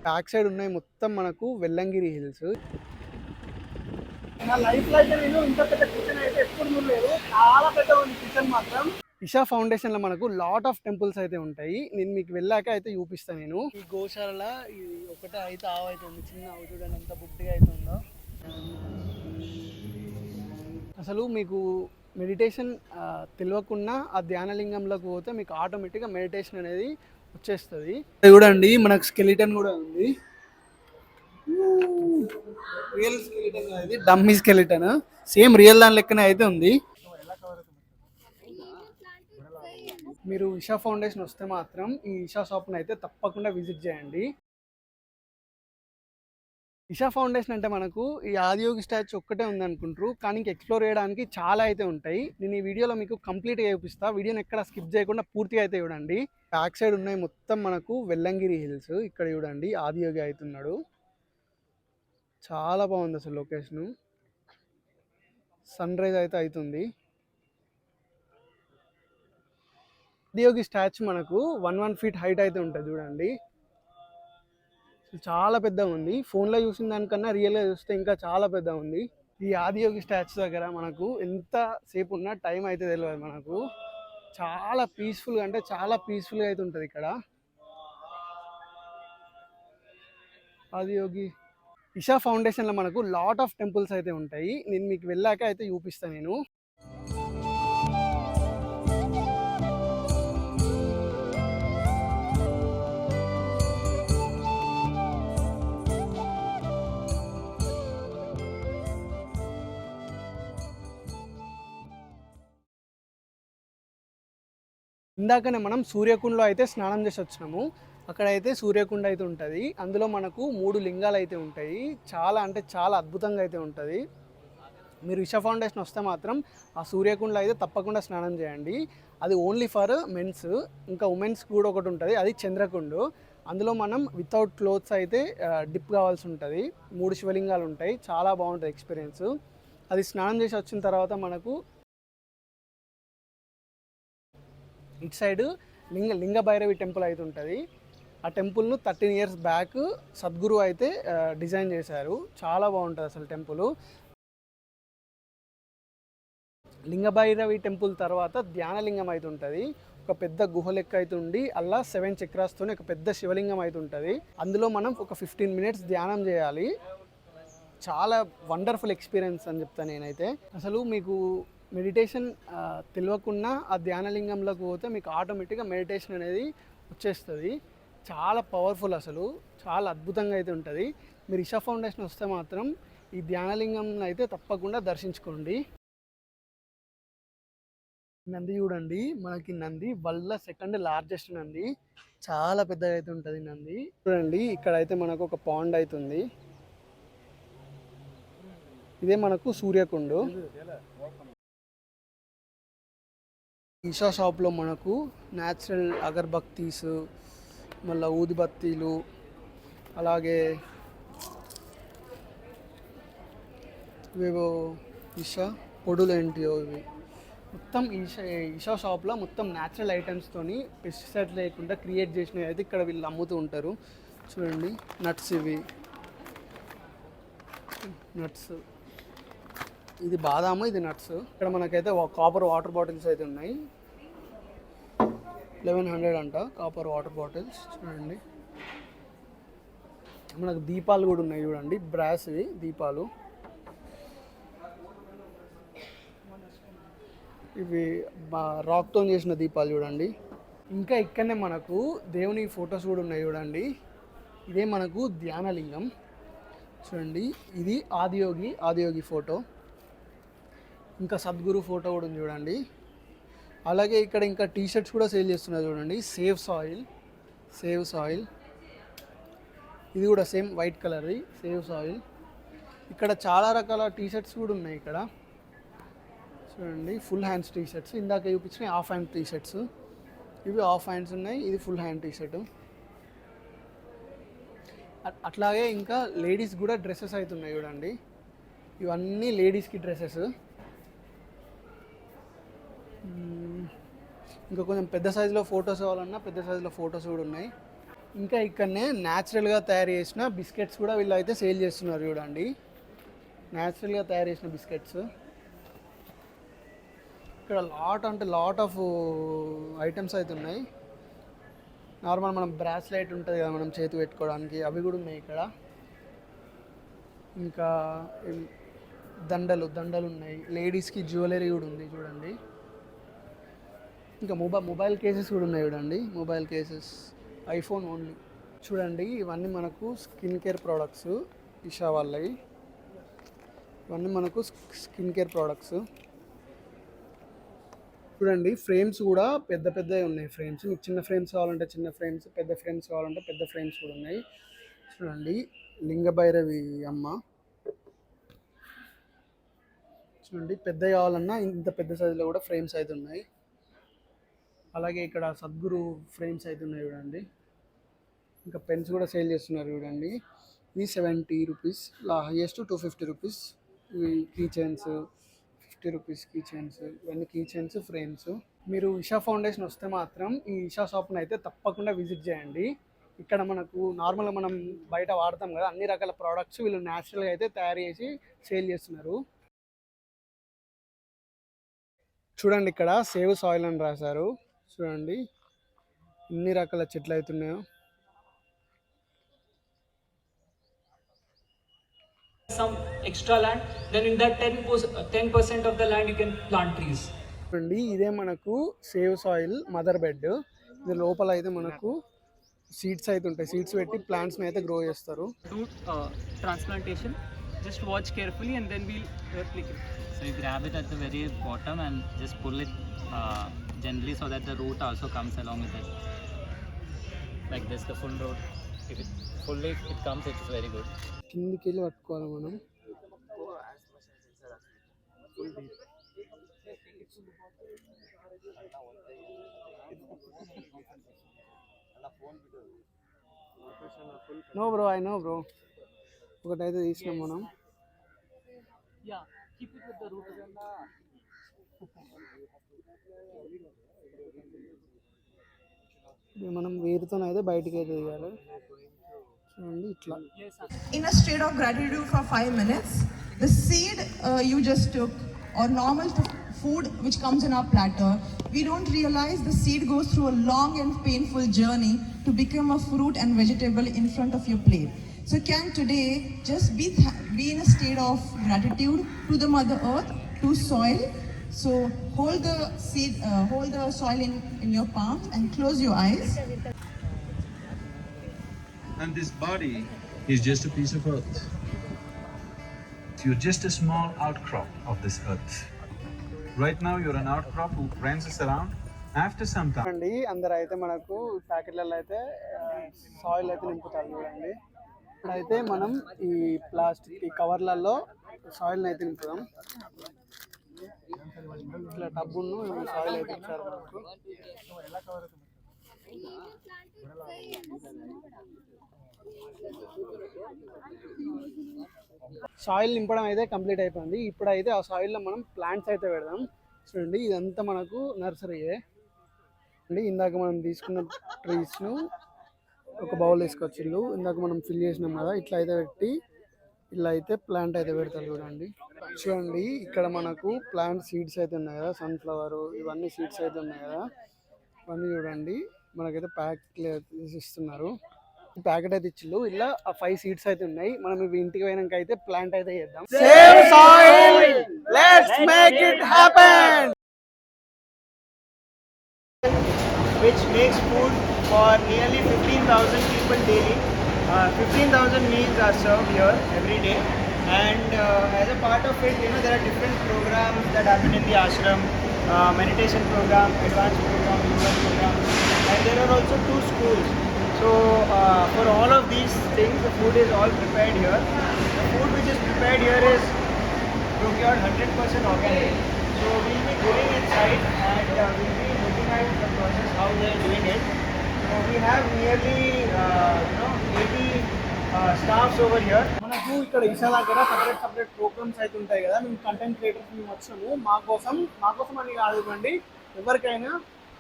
Back side ఉన్నాయి మొత్తం మనకు వెల్లంగిరి హిల్స్. నా లైఫ్లో అయితే నేను ఇంత పెద్ద కిచెన్ అయితే ఎప్పుడు చూడలేదు. చాలా పెద్ద ఉంది కిచెన్ మాత్రం. ఇషా ఫౌండేషన్ లో మనకు లాట్ ఆఫ్ టెంపుల్స్ అయితే ఉంటాయి. నేను మీకు వెళ్ళాక అయితే చూపిస్తాను. నేను ఈ గోశాల ఇది ఒకటే అయితే ఆవు అయితే ఉంది, చిన్న ఆవు చూడండి ఎంత బుడ్డిగా అయితే ఉందో. అసలు మీకు మెడిటేషన్ తెలియకుండా ఆ ధ్యానలింగంలోకి పోతే మీకు ఆటోమేటిక్గా మెడిటేషన్ అనేది వచ్చేస్తుంది. చూడండి మనకు స్కెలిటన్ కూడా ఉంది. రియల్ స్కెలిటన్ అనేది డమ్మీ స్కెలిటన్, సేమ్ రియల్ దాని లెక్కనే అయితే ఉంది. మీరు ఇషా ఫౌండేషన్ వస్తే మాత్రం ఈ ఇషా షాప్ని అయితే తప్పకుండా విజిట్ చేయండి. ఇషా ఫౌండేషన్ అంటే మనకు ఈ ఆదియోగి స్టాచ్యూ ఒక్కటే ఉంది అనుకుంటారు, కానీ ఇంక ఎక్స్ప్లోర్ చేయడానికి చాలా అయితే ఉంటాయి. నేను ఈ వీడియోలో మీకు కంప్లీట్గా చూపిస్తాను. వీడియోని ఎక్కడ స్కిప్ చేయకుండా పూర్తిగా అయితే చూడండి. బ్యాక్ సైడ్ ఉన్నాయి మొత్తం మనకు వెల్లంగిరి హిల్స్. ఇక్కడ చూడండి ఆదియోగి అవుతున్నాడు. చాలా బాగుంది అసలు లొకేషను. సన్ రైజ్ అయితే అవుతుంది. ఆదియోగి స్టాచ్యూ మనకు 1 feet హైట్ అయితే ఉంటుంది చూడండి. చాలా పెద్దగా ఉంది. ఫోన్లో చూసిన దానికన్నా రియల్గా చూస్తే ఇంకా చాలా పెద్దగా ఉంది. ఈ ఆదియోగి స్టాచ్యూ దగ్గర మనకు ఎంత సేపు ఉన్నా టైం అయితే తెలియదు మనకు. చాలా పీస్ఫుల్గా, అంటే చాలా పీస్ఫుల్గా అయితే ఉంటుంది ఇక్కడ. ఆదియోగి ఇషా ఫౌండేషన్లో మనకు లాట్ ఆఫ్ టెంపుల్స్ అయితే ఉంటాయి. నేను మీకు వెళ్ళాక అయితే చూపిస్తాను. నేను ఇందాకనే మనం సూర్యకుండలో అయితే స్నానం చేసి వచ్చినాము. అక్కడైతే సూర్యకుండ అయితే ఉంటుంది. అందులో మనకు 3 లింగాలు అయితే ఉంటాయి. చాలా అంటే చాలా అద్భుతంగా అయితే ఉంటుంది. మీరు ఇషా ఫౌండేషన్ వస్తే మాత్రం ఆ సూర్యకుండలో అయితే తప్పకుండా స్నానం చేయండి. అది ఓన్లీ ఫర్ మెన్స్. ఇంకా ఉమెన్స్ కూడా ఒకటి ఉంటుంది, అది చంద్రకుండు. అందులో మనం వితౌట్ క్లోత్స్ అయితే డిప్ కావాల్సి ఉంటుంది. 3 శివలింగాలు ఉంటాయి. చాలా బాగుంటుంది ఎక్స్పీరియన్స్. అది స్నానం చేసి వచ్చిన తర్వాత మనకు ఇటు సైడ్ లింగ భైరవి టెంపుల్ అయితే ఉంటుంది. ఆ టెంపుల్ను 13 years బ్యాక్ సద్గురు అయితే డిజైన్ చేశారు. చాలా బాగుంటుంది అసలు టెంపుల్. లింగ భైరవి టెంపుల్ తర్వాత ధ్యానలింగం అయితే ఉంటుంది. ఒక పెద్ద గుహ లెక్క అయితే ఉండి అలా 7 చక్రాస్తో ఒక పెద్ద శివలింగం అయితే ఉంటుంది. అందులో మనం ఒక 15 minutes ధ్యానం చేయాలి. చాలా వండర్ఫుల్ ఎక్స్పీరియన్స్ అని చెప్తాను నేనైతే. అసలు మీకు మెడిటేషన్ తెలియకుండా ఆ ధ్యానలింగంలోకి పోతే మీకు ఆటోమేటిక్గా మెడిటేషన్ అనేది వచ్చేస్తుంది. చాలా పవర్ఫుల్, అసలు చాలా అద్భుతంగా అయితే ఉంటుంది. మీరు ఇషా ఫౌండేషన్ వస్తే మాత్రం ఈ ధ్యానలింగం అయితే తప్పకుండా దర్శించుకోండి. నంది చూడండి, మనకి నంది వరల్డ్‌లో 2nd largest నంది. చాలా పెద్దగా అయితే ఉంటుంది నంది. చూడండి ఇక్కడైతే మనకు ఒక పాండ్ అవుతుంది. ఇదే మనకు సూర్యకుండు. ఈషా షాప్లో మనకు న్యాచురల్ అగర్బత్తీస్, మళ్ళీ ఊదిబత్తీలు, అలాగే ఇవేవో ఈషా పొడులు ఏంటియో ఇవి మొత్తం ఈషా షాప్లో మొత్తం న్యాచురల్ ఐటమ్స్తోని పెస్టిసైడ్స్ లేకుండా క్రియేట్ చేసినవి అయితే ఇక్కడ వీళ్ళు అమ్ముతూ ఉంటారు. చూడండి నట్స్, ఇవి నట్స్, ఇది బాదాము, ఇది నట్స్. ఇక్కడ మనకైతే కాపర్ వాటర్ బాటిల్స్ అయితే ఉన్నాయి. 1100 అంట కాపర్ వాటర్ బాటిల్స్. చూడండి మనకు దీపాలు కూడా ఉన్నాయి చూడండి, బ్రాస్వి దీపాలు. ఇవి రాక్తో చేసిన దీపాలు చూడండి. ఇంకా ఇక్కడనే మనకు దేవుని ఫొటోస్ కూడా ఉన్నాయి చూడండి. ఇదే మనకు ధ్యానలింగం. చూడండి ఇది ఆదియోగి ఫోటో. ఇంకా సద్గురు ఫోటో కూడా ఉంది చూడండి. అలాగే ఇక్కడ ఇంకా టీషర్ట్స్ కూడా సేల్ చేస్తున్నారు చూడండి. సేవ్ సాయిల్, ఇది కూడా సేమ్ వైట్ కలర్ది సేవ్ సాయిల్. ఇక్కడ చాలా రకాల టీషర్ట్స్ కూడా ఉన్నాయి ఇక్కడ చూడండి. ఫుల్ హ్యాండ్స్ టీషర్ట్స్, ఇందాక చూపించిన హాఫ్ హ్యాండ్ టీషర్ట్స్. ఇవి హాఫ్ హ్యాండ్స్ ఉన్నాయి, ఇది ఫుల్ హ్యాండ్ టీషర్ట్. అట్లాగే ఇంకా లేడీస్ కూడా డ్రెస్సెస్ అవుతున్నాయి చూడండి. ఇవన్నీ లేడీస్కి డ్రెస్సెస్. ఇంకా కొంచెం పెద్ద సైజులో ఫొటోస్ కావాలన్నా పెద్ద సైజులో ఫొటోస్ కూడా ఉన్నాయి. ఇంకా ఇక్కడనే న్యాచురల్గా తయారు చేసిన బిస్కెట్స్ కూడా వీళ్ళు అయితే సేల్ చేస్తున్నారు చూడండి. న్యాచురల్గా తయారు చేసిన బిస్కెట్స్. ఇక్కడ లాట్ ఆఫ్ ఐటమ్స్ అయితే ఉన్నాయి. నార్మల్ మనం బ్రాస్లైట్ ఉంటుంది కదా మనం చేతి పెట్టుకోవడానికి, అవి కూడా ఉన్నాయి ఇక్కడ. ఇంకా దండలు ఉన్నాయి. లేడీస్కి జ్యువెలరీ కూడా ఉంది చూడండి. ఇంకా మొబైల్ కేసెస్ కూడా ఉన్నాయి చూడండి. Mobile cases, iPhone only. చూడండి ఇవన్నీ మనకు స్కిన్ కేర్ ప్రోడక్ట్స్, ఇషా వాళ్ళవి. ఇవన్నీ మనకు స్కిన్ కేర్ ప్రోడక్ట్స్. చూడండి ఫ్రేమ్స్ కూడా పెద్దవి ఉన్నాయి. ఫ్రేమ్స్ మీకు చిన్న ఫ్రేమ్స్ కావాలంటే చిన్న ఫ్రేమ్స్, పెద్ద ఫ్రేమ్స్ కావాలంటే పెద్ద ఫ్రేమ్స్ కూడా ఉన్నాయి. చూడండి లింగభైరవి అమ్మ. చూడండి పెద్ద కావాలన్నా ఇంత పెద్ద సైజులో కూడా ఫ్రేమ్స్ అయితే ఉన్నాయి. అలాగే ఇక్కడ సద్గురు ఫ్రేమ్స్ అయితే ఉన్నాయి చూడండి. ఇంకా పెన్స్ కూడా సేల్ చేస్తున్నారు చూడండి. ఇవి 70 రూపీస్, హైయెస్ట్ 250 రూపీస్. ఇవి key chains 50 rupees key chains. ఇవన్నీ కీ చైన్స్, ఫ్రేమ్స్. మీరు ఇషా ఫౌండేషన్ వస్తే మాత్రం ఈ ఇషా షాప్ని అయితే తప్పకుండా విజిట్ చేయండి. ఇక్కడ మనకు నార్మల్గా మనం బయట వాడతాం కదా అన్ని రకాల ప్రోడక్ట్స్ వీళ్ళు న్యాచురల్గా అయితే తయారు చేసి సేల్ చేస్తున్నారు. చూడండి ఇక్కడ సేవ్ సాయిల్ అని రాశారు. చూడండి ఎన్ని రకాల చెట్లు అవుతున్నాయో. some extra land, then in that 10% of the land you can plant trees. చూడండి ఇదే మనకు సేవ్ సాయిల్ మదర్ బెడ్. ఇది లోపల అయితే మనకు సీడ్స్ అయితే ఉంటాయి. సీడ్స్ పెట్టి ప్లాంట్స్ని అయితే గ్రో చేస్తారు. Do transplantation, just watch carefully and then we'll replicate. So you grab it at the very bottom and just pull it gently so that the root also comes along with it. Like this, the full root. If it fully it comes, it's very good. కిందికి వెళ్ళి పట్టుకోవాలి మనం. No bro, I know bro. ఒకటైతే తీసినాం మనం. Yeah, keep it with the root. ఇది మనం వేరుతోనైతే బయటికి అయితే తీయాలి. చూడండి ఇట్లా. In a state of gratitude for 5 minutes, the seed you just took or normal food which comes in our platter, we don't realize the seed goes through a long and painful journey to become a fruit and vegetable in front of your plate. So can today just be in a state of gratitude to the mother earth, to soil. So hold the seed, hold the soil in your palms and close your eyes. And this body is just a piece of earth. You're just a small outcrop of this earth. Right now you're an outcrop who prances around. After some time అండి అందరూ అయితే మనకు ప్యాకెట్లలో అయితే soil అయితే నింపుతారు చూడండి. ఇప్పుడైతే మనం ఈ ప్లాస్టిక్ ఈ కవర్లలో సాయిల్ని అయితే నింపుదాం. ఇట్లా టబ్బును సాయిల్ అయితే ఇచ్చారు మనకు. సాయిల్ నింపడం అయితే కంప్లీట్ అయిపోయింది. ఇప్పుడైతే ఆ సాయిల్లో మనం ప్లాంట్స్ అయితే పెడదాం. చూడండి ఇదంతా మనకు నర్సరీయే అండి. ఇందాక మనం తీసుకున్న ట్రీస్ను ఒక బౌల్ వేసుకొచ్చిళ్ళు. ఇందాక మనం ఫిల్ చేసినాం కదా, ఇట్లా అయితే పెట్టి ఇలా అయితే ప్లాంట్ అయితే పెడతారు చూడండి. చూడండి ఇక్కడ మనకు ప్లాంట్ సీడ్స్ అయితే ఉన్నాయి కదా, సన్ఫ్లవర్ ఇవన్నీ సీడ్స్ అయితే ఉన్నాయి కదా. ఇవన్నీ చూడండి మనకైతే ప్యాకెట్ ఇస్తున్నారు. ప్యాకెట్ అయితే ఇచ్చిళ్ళు. ఇలా 5 సీడ్స్ అయితే ఉన్నాయి. మనం ఇవి ఇంటికి పోయినాక అయితే ప్లాంట్ అయితే చేద్దాం. Save soil, let's make it happen. Which makes food for nearly 15,000 people daily. 15,000 meals are served here every day, and as a part of it, there are different programs that happen in the ashram. Meditation program, advanced program, yoga program, and there are also 2 schools. So for all of these things, the food is all prepared here. The food which is prepared here is procured 100% organic. So we'll be going inside and we'll be looking at the process, how they are doing it. So we have nearly 80 staffs over here. మనకు ఇక్కడ ఇషా దగ్గర separate programmes అయితే ఉంటాయి కదా. మేము content creators మేము వచ్చాము. మా కోసం అని కాదు ఇవ్వండి, ఎవరికైనా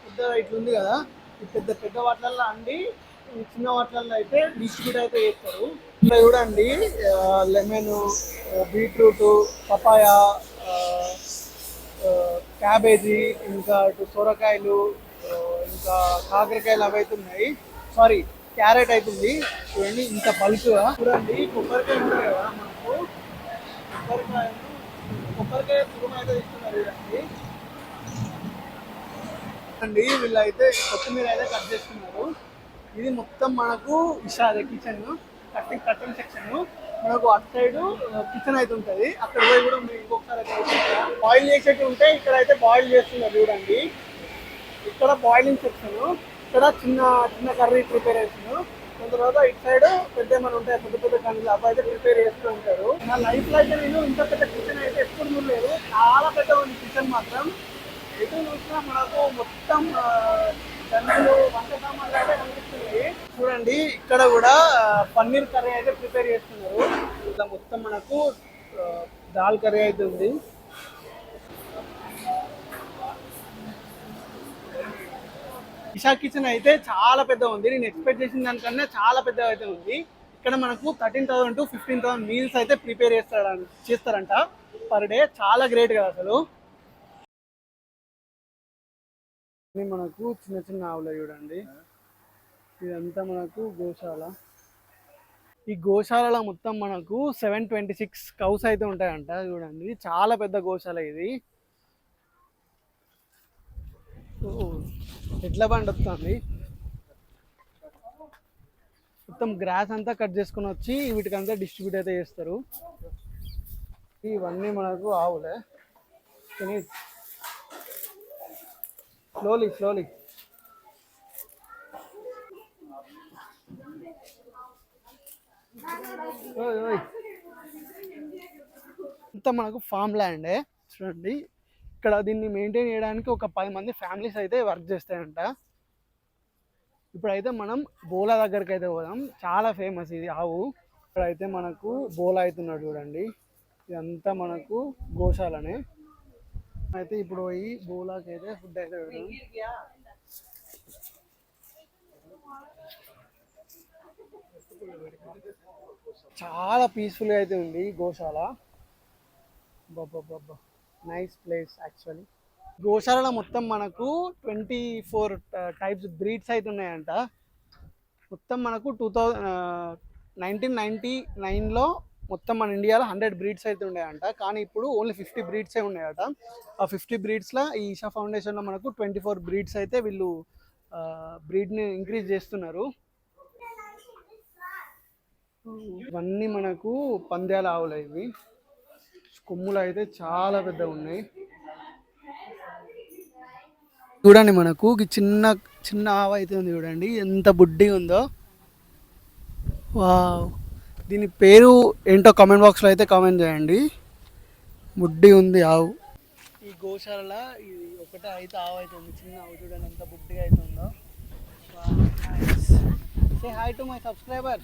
పెద్ద ఇట్లా ఉంది కదా, ఈ పెద్ద వాటిల్లో అండి ఈ చిన్న వాటిల్లో అయితే డిస్ట్రిబ్యూట్ అయితే చేస్తారు. ఇక్కడ చూడండి లెమన్, బీట్రూట్, పపాయ, క్యాబేజీ, ఇంకా ఇటు సొరకాయలు, ఇంకా కాకరకాయలు అవి అయితే ఉన్నాయి. సారీ, క్యారెట్ అవుతుంది. చూడండి ఇంత బల్క్గా. చూడండి కొబ్బరికాయ ఉంటుంది కదా మనకు, కొబ్బరికాయ తురుము అయితే ఇస్తున్నారు. చూడండి అండి వీళ్ళైతే కొత్తిమీర అయితే కట్ చేస్తున్నారు. ఇది మొత్తం మనకు ఇషాదే కిచెన్, కటింగ్ సెక్షన్. మనకు అటు సైడ్ కిచెన్ అయితే ఉంటుంది. అక్కడ పోయి కూడా మీరు ఇంకొకసారి బాయిల్ చేసేట్టు ఉంటే ఇక్కడ అయితే బాయిల్ చేస్తున్నారు. చూడండి ఇక్కడ బాయిలింగ్ సెక్షన్, ఇక్కడ చిన్న చిన్న కర్రీ ప్రిపరేషన్. దాని తర్వాత ఇటు సైడ్ పెద్ద ఏమైనా ఉంటాయి, పెద్ద పెద్ద కర్రీలు అవి అయితే ప్రిపేర్ చేస్తూ ఉంటారు. నా లైఫ్లో అయితే నేను ఇంత పెద్ద కిచెన్ అయితే ఎప్పుడు చూడలేదు. చాలా పెద్ద ఉంది కిచెన్ మాత్రం. ఎటు చూసినా మనకు మొత్తం జంతువులు, వంట సామాన్లు అయితే కనిపిస్తున్నాయి. చూడండి ఇక్కడ కూడా పన్నీర్ కర్రీ అయితే ప్రిపేర్ చేస్తున్నారు. ఇట్లా మొత్తం మనకు దాల్ కర్రీ అయితే ఉంది. ఇషా కిచెన్ అయితే చాలా పెద్ద ఉంది. నేను ఎక్స్పెక్ట్ చేసిన దానికన్నా చాలా పెద్దగా అయితే ఉంది. ఇక్కడ మనకు 13,000 to 15,000 మీల్స్ అయితే ప్రిపేర్ చేస్తారంట పర్ డే. చాలా గ్రేట్ కదా అసలు. మనకు చిన్న చిన్న ఆవులు చూడండి. ఇదంతా మనకు గోశాల. ఈ గోశాలలో మొత్తం మనకు 726 కౌస్ అయితే ఉంటాయంట. చూడండి చాలా పెద్ద గోశాల ఇది. ఎట్ల బండి వస్తుంది. మొత్తం గ్రాస్ అంతా కట్ చేసుకుని వచ్చి వీటికంతా డిస్ట్రిబ్యూట్ అయితే చేస్తారు. ఇవన్నీ మనకు ఆవులే. Slowly slowly. ఇంత మనకు ఫామ్ ల్యాండే. చూడండి ఇక్కడ దీన్ని మెయింటైన్ చేయడానికి ఒక 10 మంది ఫ్యామిలీస్ అయితే వర్క్ చేస్తాయంట. ఇప్పుడైతే మనం బోలా దగ్గరికి అయితే పోదాం. చాలా ఫేమస్ ఇది ఆవు. ఇక్కడైతే మనకు బోలా అవుతున్నాడు. చూడండి ఇదంతా మనకు గోశాలనే. అయితే ఇప్పుడు పోయి బోలాకి అయితే ఫుడ్ అయితే పెడదాం. చాలా పీస్ఫుల్గా అయితే ఉంది గోశాల. బాబా నైస్ ప్లేస్ యాక్చువల్లీ. గోశాలలో మొత్తం మనకు 24 టైప్స్ బ్రీడ్స్ అయితే ఉన్నాయంట. మొత్తం మనకు 1999లో మొత్తం మన ఇండియాలో 100 బ్రీడ్స్ అయితే ఉన్నాయంట. కానీ ఇప్పుడు ఓన్లీ 50 బ్రీడ్సే ఉన్నాయట. ఆ 50 బ్రీడ్స్లో ఈ ఈషా ఫౌండేషన్లో మనకు 24 బ్రీడ్స్ అయితే వీళ్ళు బ్రీడ్ని ఇంక్రీజ్ చేస్తున్నారు. ఇవన్నీ మనకు పందేల ఆవులు. ఇవి కొమ్ములు అయితే చాలా పెద్దగా ఉన్నాయి. చూడండి మనకు చిన్న చిన్న ఆవు అయితే ఉంది. చూడండి ఎంత బుడ్డిగా ఉందో. వావ్, దీని పేరు ఏంటో కామెంట్ బాక్స్లో అయితే కామెంట్ చేయండి. బుడ్డి ఉంది ఆవు. ఈ గోశాలలో ఇది ఒకటే అయితే ఆవు అయితే ఉంది. చిన్న ఆవు చూడండి ఎంత బుడ్డిగా అయితే ఉందో. Say hi to my subscriber.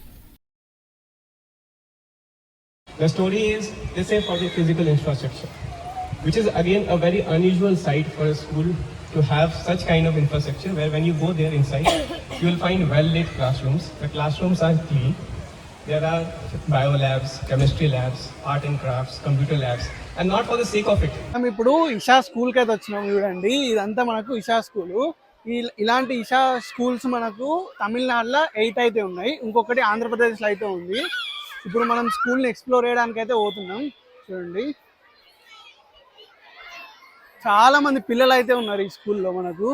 The story is, they say, for the physical infrastructure, which is again a very unusual sight for a school to have such kind of infrastructure, where when you go there inside, you will find well-lit classrooms. The classrooms are clean. There are bio labs, chemistry labs, art and crafts, computer labs, and not for the sake of it. మనం ఇప్పుడు ఇషా స్కూల్కి అయితే వచ్చినాం. చూడండి ఇదంతా మనకు Isha school. ఇలాంటి Isha schools మనకు తమిళనాడులో 8 అయితే ఉన్నాయి. ఇంకొకటి ఆంధ్రప్రదేశ్లో అయితే ఉంది. ఇప్పుడు మనం స్కూల్ని ఎక్స్ప్లోర్ చేయడానికి అయితే పోతున్నాం. చూడండి చాలా మంది పిల్లలు అయితే ఉన్నారు ఈ స్కూల్లో మనకు.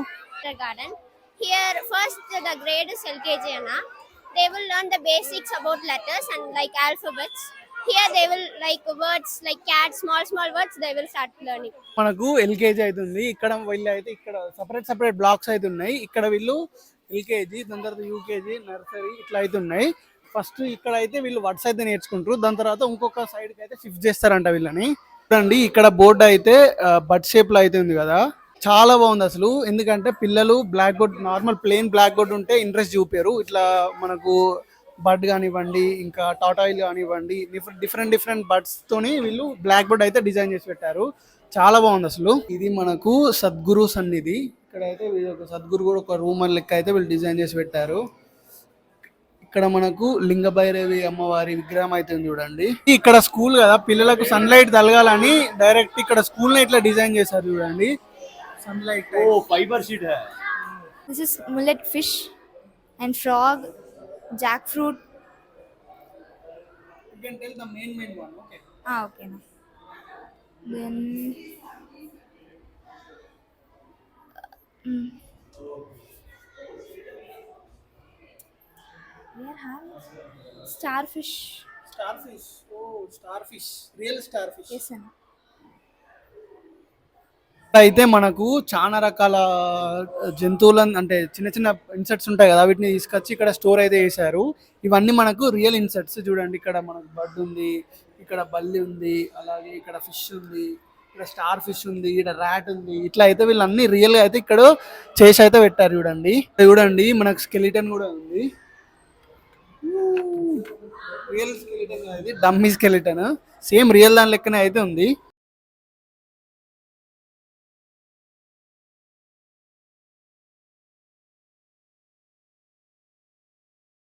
Garden. Here first the grade is LKG Anna. They will learn the basics about letters and like alphabets. Here they will like words like cat, small words they will start learning. మనకు LKG అవుతుంది. ఇక్కడ వీళ్ళు అయితే ఇక్కడ separate blocks అయితే ఉన్నాయి. ఇక్కడ వీళ్ళు ఎల్కేజీ, దాని తర్వాత యూకేజీ, నర్సరీ ఇట్లా అయితే ఉన్నాయి. ఫస్ట్ ఇక్కడ అయితే వీళ్ళు వర్డ్స్ అయితే నేర్చుకుంటారు. దాని తర్వాత ఇంకొక సైడ్కి అయితే షిఫ్ట్ చేస్తారంట వీళ్ళని. చూడండి ఇక్కడ బోర్డు అయితే బడ్ షేప్లో అయితే ఉంది కదా. చాలా బాగుంది అసలు. ఎందుకంటే పిల్లలు blackboard, normal plain blackboard ఉంటే ఇంట్రెస్ట్ చూపారు. ఇట్లా మనకు బడ్ కానివ్వండి, ఇంకా టాటాయిల్ కానివ్వండి, డిఫరెంట్ బడ్స్ తోని వీళ్ళు బ్లాక్ బోర్డ్ అయితే డిజైన్ చేసి పెట్టారు. చాలా బాగుంది అసలు. ఇది మనకు సద్గురు సన్నిధి. ఇక్కడ అయితే ఒక సద్గురు కూడా ఒక రూమ్ లెక్క అయితే వీళ్ళు డిజైన్ చేసి పెట్టారు. ఇక్కడ మనకు లింగభైరవి అమ్మవారి విగ్రహం అయితే ఉంది చూడండి. ఇక్కడ స్కూల్ కదా, పిల్లలకు సన్లైట్ తగలాలని డైరెక్ట్ ఇక్కడ స్కూల్ ని ఇట్లా డిజైన్ చేశారు చూడండి. Sunlight fiber sheet hai. This is mullet fish and frog, jackfruit. You can tell the main one. Okay. Okay. No. Then we are having starfish. Starfish. Oh, starfish. Real starfish. Yes, sir. అయితే మనకు చాలా రకాల జంతువులను అంటే చిన్న చిన్న insects ఉంటాయి కదా, వీటిని తీసుకొచ్చి ఇక్కడ స్టోర్ అయితే చేశారు. ఇవన్నీ మనకు రియల్ ఇన్సెక్ట్స్ చూడండి. ఇక్కడ మనకు బర్డ్ ఉంది, ఇక్కడ బల్లి ఉంది, అలాగే ఇక్కడ ఫిష్ ఉంది, ఇక్కడ స్టార్ ఫిష్ ఉంది, ఇక్కడ ర్యాట్ ఉంది. ఇట్లా అయితే వీళ్ళన్నీ రియల్ గా అయితే ఇక్కడ చేసి అయితే పెట్టారు చూడండి. చూడండి మనకు స్కెలిటన్ కూడా ఉంది. రియల్ స్కెలిటన్, ఇది డమ్మీ స్కెలిటన్, సేమ్ రియల్ దాని లెక్కనే అయితే ఉంది.